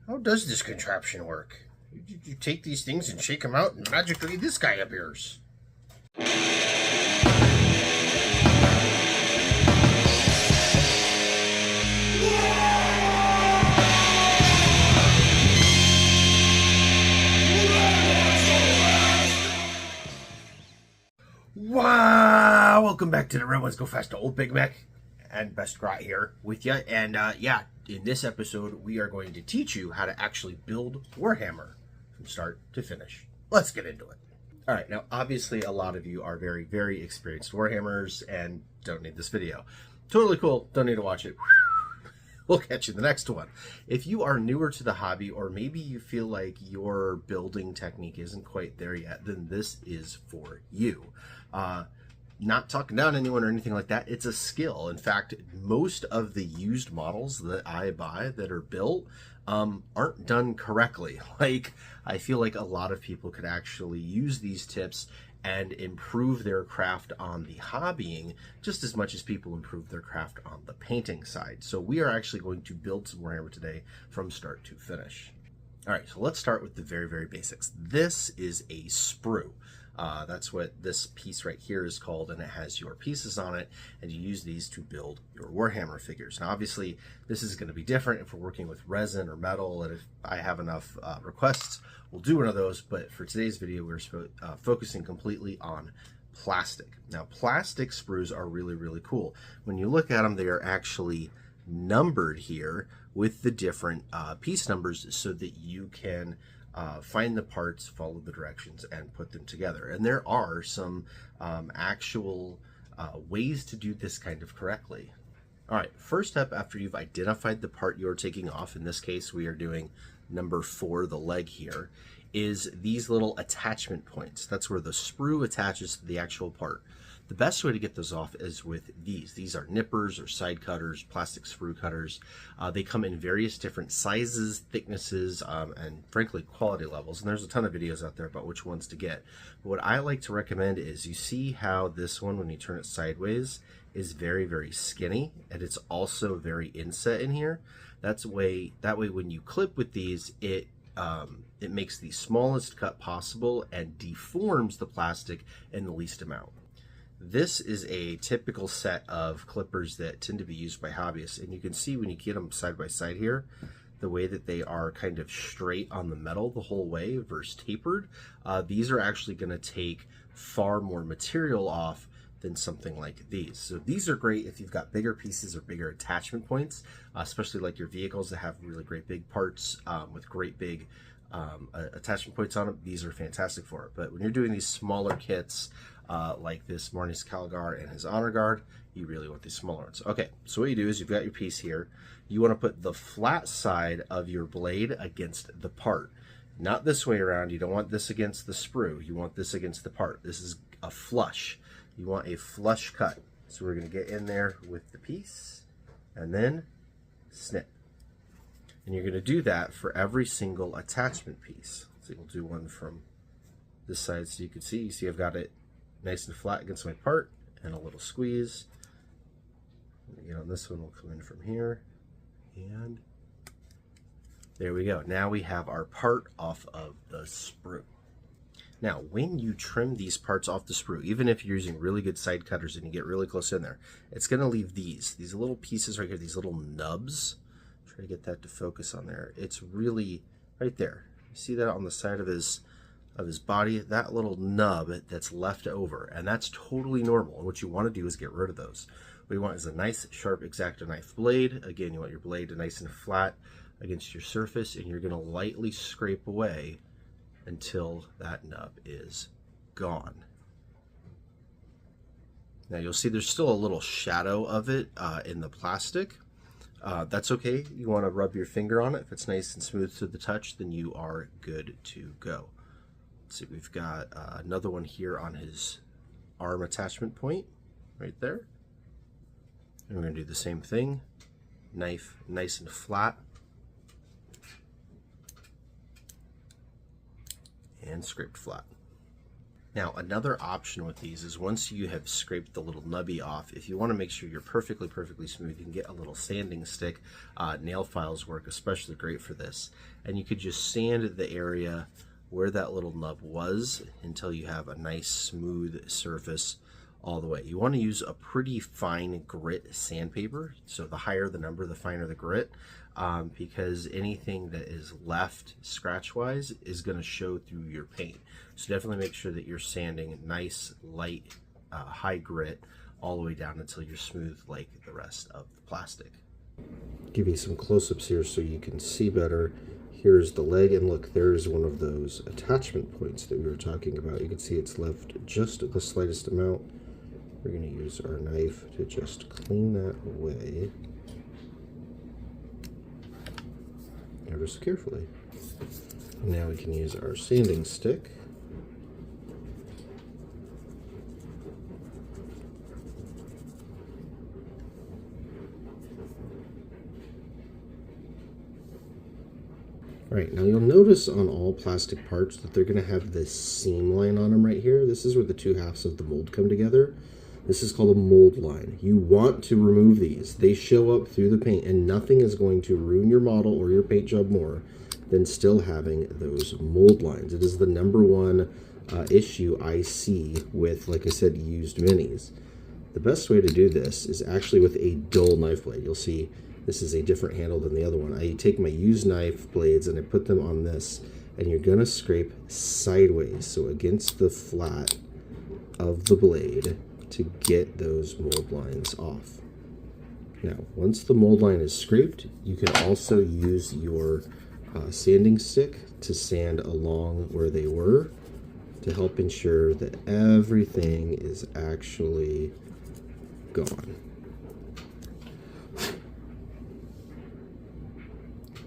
How does this contraption work? You take these things and shake them out, and magically this guy appears. Wow! Welcome back to the Red Ones Go Fast to Old Big Mek and Best Grot here with you. And yeah, in this episode, we are going to teach you how to actually build Warhammer from start to finish. Let's get into it. All right, now obviously a lot of you are very, very experienced Warhammers and don't need this video. Totally cool, don't need to watch it. We'll catch you in the next one. If you are newer to the hobby, or maybe you feel like your building technique isn't quite there yet, then this is for you. Not talking down anyone or anything like that. It's a skill. In fact, most of the used models that I buy that are built aren't done correctly. Like, I feel like a lot of people could actually use these tips and improve their craft on the hobbying just as much as people improve their craft on the painting side. So we are actually going to build some Warhammer today from start to finish. All right, so let's start with the very, very basics. This is a sprue. That's what this piece right here is called, and it has your pieces on it, and you use these to build your Warhammer figures. Now, obviously, this is going to be different if we're working with resin or metal, and if I have enough requests, we'll do one of those, but for today's video, we're focusing completely on plastic. Now, plastic sprues are really, really cool. When you look at them, they are actually numbered here with the different piece numbers so that you can find the parts, follow the directions, and put them together. And there are some actual ways to do this kind of correctly. All right, first step after you've identified the part you're taking off, in this case we are doing number 4, the leg here, is these little attachment points. That's where the sprue attaches to the actual part. The best way to get those off is with these. These are nippers or side cutters, plastic sprue cutters. They come in various different sizes, thicknesses, and frankly quality levels. And there's a ton of videos out there about which ones to get. But what I like to recommend is, you see how this one, when you turn it sideways, is very, very skinny, and it's also very inset in here. That way when you clip with these, it makes the smallest cut possible and deforms the plastic in the least amount. This is a typical set of clippers that tend to be used by hobbyists, and you can see when you get them side by side here, the way that they are kind of straight on the metal the whole way versus tapered. These are actually going to take far more material off than something like these. So these are great if you've got bigger pieces or bigger attachment points, especially like your vehicles that have really great big parts with great big attachment points on them. These are fantastic for it. But when you're doing these smaller kits, like this Marnie's Calgar and his Honor Guard, you really want these smaller ones. Okay, so what you do is, you've got your piece here. You want to put the flat side of your blade against the part. Not this way around. You don't want this against the sprue. You want this against the part. This is a flush. You want a flush cut. So we're going to get in there with the piece and then snip. And you're going to do that for every single attachment piece. So we'll do one from this side so you can see. You see I've got it nice and flat against my part, and a little squeeze. And again, on this one, we'll come in from here, and there we go. Now we have our part off of the sprue. Now, when you trim these parts off the sprue, even if you're using really good side cutters and you get really close in there, it's going to leave these little pieces right here, these little nubs. Try to get that to focus on there. It's really right there. You see that on the side of his body, that little nub that's left over, and that's totally normal. And what you want to do is get rid of those. What you want is a nice sharp X-Acto knife blade. Again, you want your blade nice and flat against your surface, and you're going to lightly scrape away until that nub is gone. Now you'll see there's still a little shadow of it in the plastic. That's okay. You want to rub your finger on it. If it's nice and smooth to the touch, then you are good to go. Let's see, we've got another one here on his arm attachment point right there. And we're going to do the same thing. Knife nice and flat. And scraped flat. Now, another option with these is once you have scraped the little nubby off, if you want to make sure you're perfectly smooth, you can get a little sanding stick. Nail files work especially great for this. And you could just sand the area where that little nub was until you have a nice smooth surface all the way. You want to use a pretty fine grit sandpaper. So the higher the number, the finer the grit, because anything that is left scratch-wise is going to show through your paint. So definitely make sure that you're sanding nice, light, high grit all the way down until you're smooth like the rest of the plastic. Give you some close-ups here so you can see better. Here's the leg, and look, there's one of those attachment points that we were talking about. You can see it's left just the slightest amount. We're going to use our knife to just clean that away ever so carefully. Now we can use our sanding stick. All right, now you'll notice on all plastic parts that they're going to have this seam line on them right here. This is where the two halves of the mold come together. This is called a mold line. You want to remove these. They show up through the paint, and nothing is going to ruin your model or your paint job more than still having those mold lines. It is the #1 issue I see with, like I said, used minis. The best way to do this is actually with a dull knife blade. You'll see this is a different handle than the other one. I take my used knife blades and I put them on this, and you're gonna scrape sideways, so against the flat of the blade, to get those mold lines off. Now, once the mold line is scraped, you can also use your sanding stick to sand along where they were to help ensure that everything is actually gone.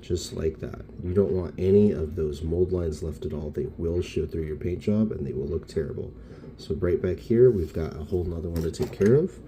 Just like that. You don't want any of those mold lines left at all. They will show through your paint job and they will look terrible. So right back here, we've got a whole nother one to take care of.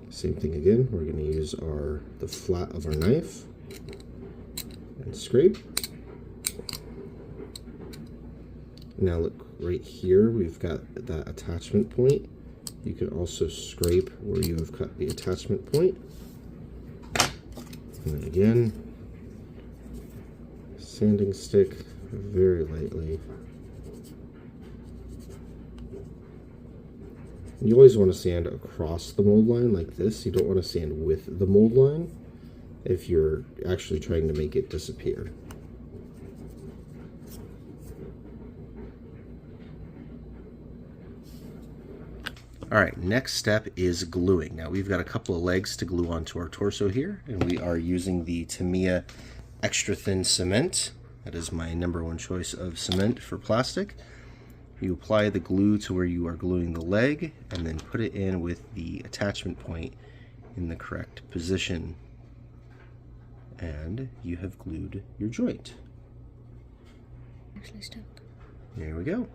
Same thing again. We're going to use the flat of our knife and scrape. Now look right here, we've got that attachment point. You can also scrape where you have cut the attachment point. And then again, sanding stick very lightly. You always want to sand across the mold line like this. You don't want to sand with the mold line if you're actually trying to make it disappear. All right, next step is gluing. Now we've got a couple of legs to glue onto our torso here, and we are using the Tamiya extra thin cement. That is my #1 choice of cement for plastic. You apply the glue to where you are gluing the leg, and then put it in with the attachment point in the correct position. And you have glued your joint. Actually stuck. There we go.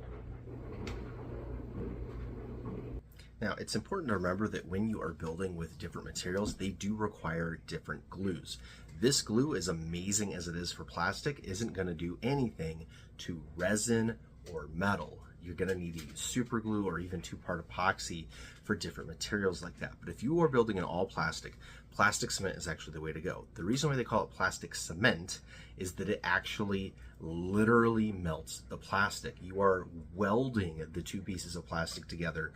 Now, it's important to remember that when you are building with different materials, they do require different glues. This glue, as amazing as it is for plastic, isn't going to do anything to resin or metal. You're going to need to use super glue or even 2-part epoxy for different materials like that. But if you are building an all plastic, plastic cement is actually the way to go. The reason why they call it plastic cement is that it actually literally melts the plastic. You are welding the two pieces of plastic together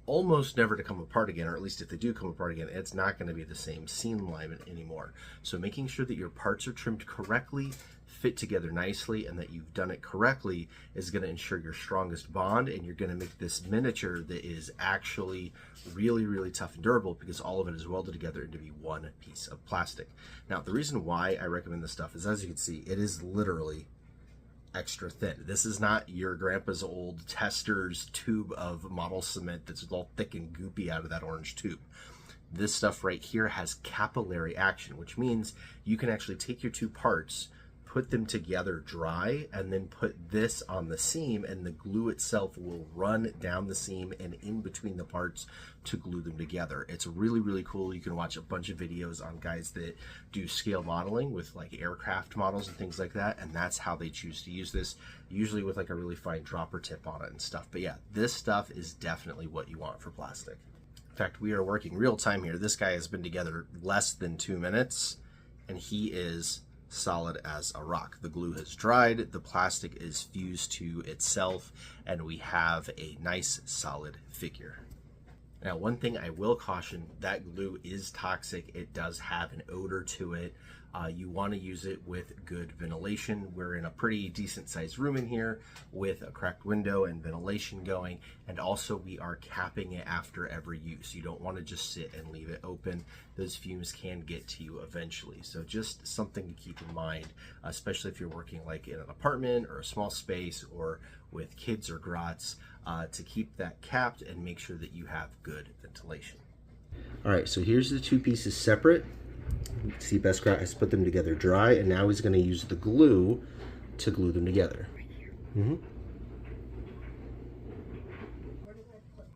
almost never to come apart again, or at least if they do come apart again, it's not going to be the same seam alignment anymore. So making sure that your parts are trimmed correctly, fit together nicely, and that you've done it correctly is going to ensure your strongest bond, and you're going to make this miniature that is actually really, really tough and durable because all of it is welded together into be one piece of plastic. Now, the reason why I recommend this stuff is, as you can see, it is literally extra thin. This is not your grandpa's old tester's tube of model cement that's all thick and goopy out of that orange tube. This stuff right here has capillary action, which means you can actually take your two parts, put them together dry, and then put this on the seam, and the glue itself will run down the seam and in between the parts to glue them together. It's really, really cool. You can watch a bunch of videos on guys that do scale modeling with like aircraft models and things like that, and that's how they choose to use this, usually with like a really fine dropper tip on it and stuff. But yeah, this stuff is definitely what you want for plastic. In fact, we are working real time here. This guy has been together less than 2 minutes, and he is solid as a rock. The glue has dried, the plastic is fused to itself, and we have a nice solid figure. Now, one thing I will caution, that glue is toxic. It does have an odor to it. You want to use it with good ventilation. We're in a pretty decent sized room in here with a cracked window and ventilation going, and also we are capping it after every use. You don't want to just sit and leave it open. Those fumes can get to you eventually. So just something to keep in mind, especially if you're working like in an apartment or a small space or with kids or grots, to keep that capped and make sure that you have good ventilation. All right, so here's the two pieces separate. You can see Beskrat has put them together dry, and now he's going to use the glue to glue them together.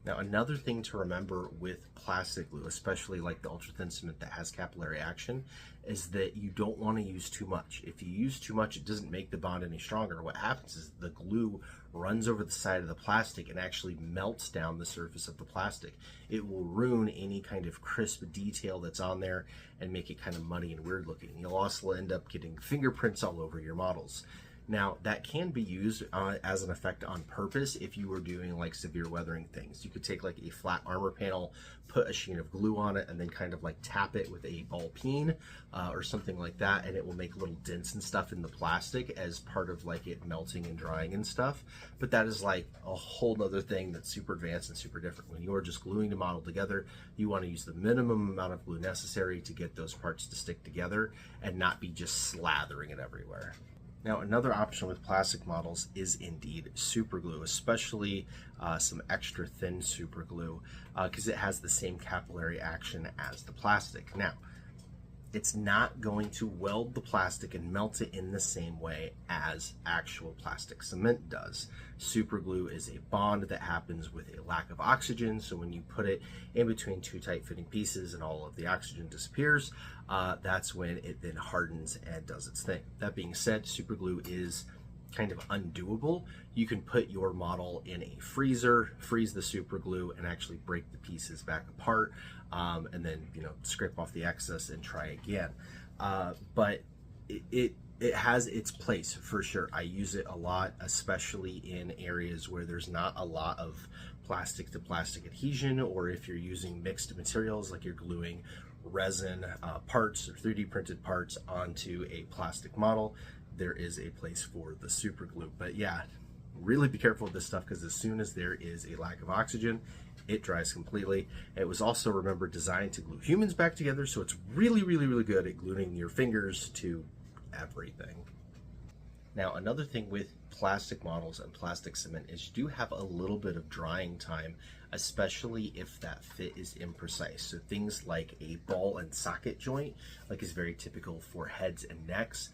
Now, another thing to remember with plastic glue, especially like the ultra thin cement that has capillary action, is that you don't want to use too much. If you use too much, it doesn't make the bond any stronger. What happens is the glue runs over the side of the plastic and actually melts down the surface of the plastic. It will ruin any kind of crisp detail that's on there and make it kind of muddy and weird looking. You'll also end up getting fingerprints all over your models. Now, that can be used as an effect on purpose if you were doing like severe weathering things. You could take like a flat armor panel, put a sheen of glue on it, and then kind of like tap it with a ball peen or something like that, and it will make little dents and stuff in the plastic as part of like it melting and drying and stuff. But that is like a whole other thing that's super advanced and super different. When you are just gluing the model together, you want to use the minimum amount of glue necessary to get those parts to stick together and not be just slathering it everywhere. Now, another option with plastic models is indeed super glue, especially some extra thin super glue, because it has the same capillary action as the plastic. Now, it's not going to weld the plastic and melt it in the same way as actual plastic cement does. Super glue is a bond that happens with a lack of oxygen, so when you put it in between two tight fitting pieces and all of the oxygen disappears, that's when it then hardens and does its thing. That being said, super glue is kind of undoable. You can put your model in a freezer, freeze the super glue, and actually break the pieces back apart, and then scrape off the excess and try again. But it has its place for sure. I use it a lot, especially in areas where there's not a lot of plastic to plastic adhesion, or if you're using mixed materials, like you're gluing resin parts or 3D printed parts onto a plastic model, there is a place for the super glue. But yeah, really be careful with this stuff, because as soon as there is a lack of oxygen, it dries completely. It was also, remember, designed to glue humans back together, so it's really, really, really good at gluing your fingers to everything. Now, another thing with plastic models and plastic cement is you do have a little bit of drying time, especially if that fit is imprecise. So things like a ball and socket joint, like is very typical for heads and necks.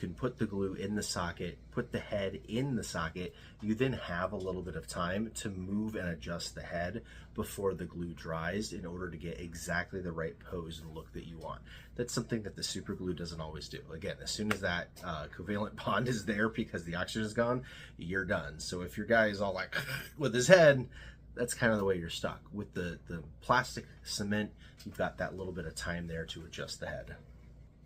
You can put the glue in the socket, put the head in the socket. You then have a little bit of time to move and adjust the head before the glue dries in order to get exactly the right pose and look that you want. That's something that the super glue doesn't always do. Again, as soon as that covalent bond is there because the oxygen is gone, you're done. So if your guy is all like with his head, that's kind of the way you're stuck. With the plastic cement, you've got that little bit of time there to adjust the head.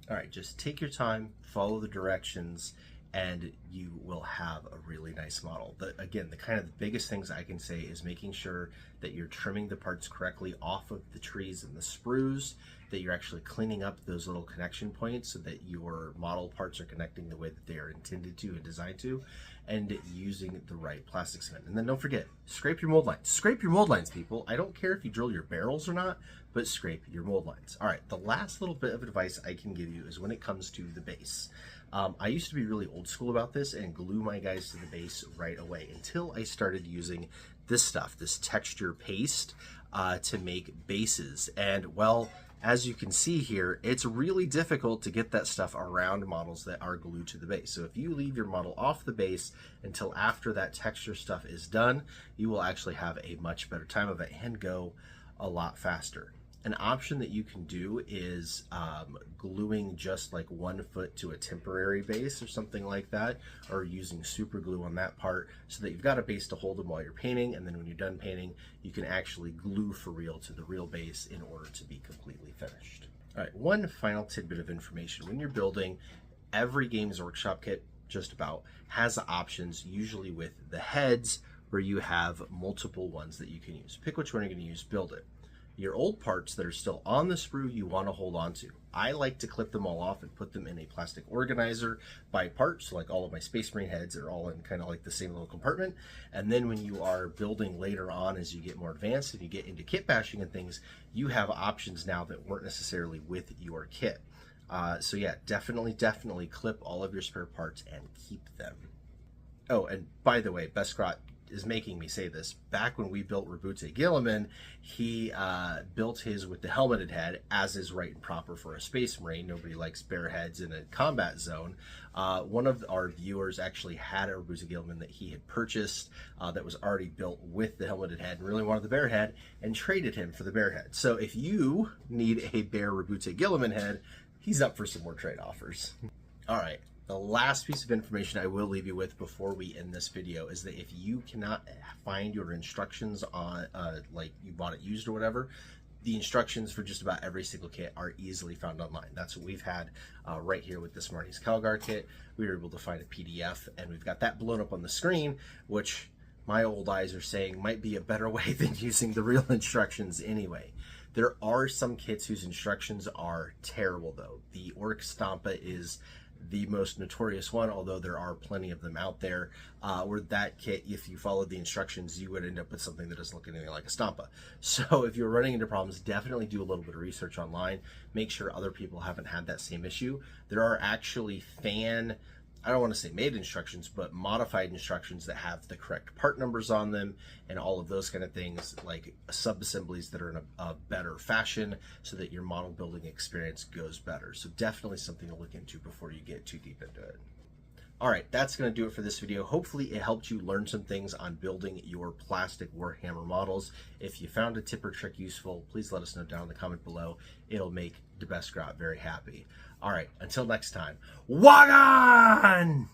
All right, just take your time, follow the directions, and you will have a really nice model. Again, the kind of the biggest things I can say is making sure that you're trimming the parts correctly off of the trees and the sprues, that you're actually cleaning up those little connection points so that your model parts are connecting the way that they are intended to and designed to, and using the right plastic cement. And then don't forget, scrape your mold lines. Scrape your mold lines, people. I don't care if you drill your barrels or not, but scrape your mold lines. All right, the last little bit of advice I can give you is when it comes to the base. I used to be really old school about this and glue my guys to the base right away until I started using this stuff, this texture paste, to make bases. And well, as you can see here, it's really difficult to get that stuff around models that are glued to the base. So if you leave your model off the base until after that texture stuff is done, you will actually have a much better time of it and go a lot faster. An option that you can do is gluing just like 1 foot to a temporary base or something like that, or using super glue on that part so that you've got a base to hold them while you're painting, and then when you're done painting, you can actually glue for real to the real base in order to be completely finished. All right, one final tidbit of information. When you're building, every Games Workshop kit just about has options, usually with the heads, where you have multiple ones that you can use. Pick which one you're going to use, build it. Your old parts that are still on the sprue you want to hold on to. I like to clip them all off and put them in a plastic organizer by part, so like all of my Space Marine heads are all in kind of like the same little compartment. And then when you are building later on, as you get more advanced and you get into kit bashing and things, you have options now that weren't necessarily with your kit. So yeah, definitely clip all of your spare parts and keep them. Oh, and by the way, Beskrat is making me say this. Back when we built Rabute Gilliman, he built his with the helmeted head, as is right and proper for a Space Marine. Nobody likes bare heads in a combat zone. One of our viewers actually had a Rabute Gilliman that he had purchased that was already built with the helmeted head and really wanted the bare head, and traded him for the bare head. So if you need a bare Rabute Gilliman head, he's up for some more trade offers. All right. The last piece of information I will leave you with before we end this video is that if you cannot find your instructions on, like you bought it used or whatever, the instructions for just about every single kit are easily found online. That's what we've had right here with the Smarties Calgar kit. We were able to find a PDF, and we've got that blown up on the screen, which my old eyes are saying might be a better way than using the real instructions anyway. There are some kits whose instructions are terrible though. The Orc Stampa is the most notorious one, although there are plenty of them out there, where that kit, if you followed the instructions, you would end up with something that doesn't look anything like a Stampa. So if you're running into problems, definitely do a little bit of research online. Make sure other people haven't had that same issue. There are actually I don't want to say made instructions, but modified instructions that have the correct part numbers on them and all of those kind of things, like sub-assemblies that are in a better fashion so that your model building experience goes better. So definitely something to look into before you get too deep into it. All right, that's going to do it for this video. Hopefully it helped you learn some things on building your plastic Warhammer models. If you found a tip or trick useful, please let us know down in the comment below. It'll make the Beskrat very happy. All right, until next time, Wagon!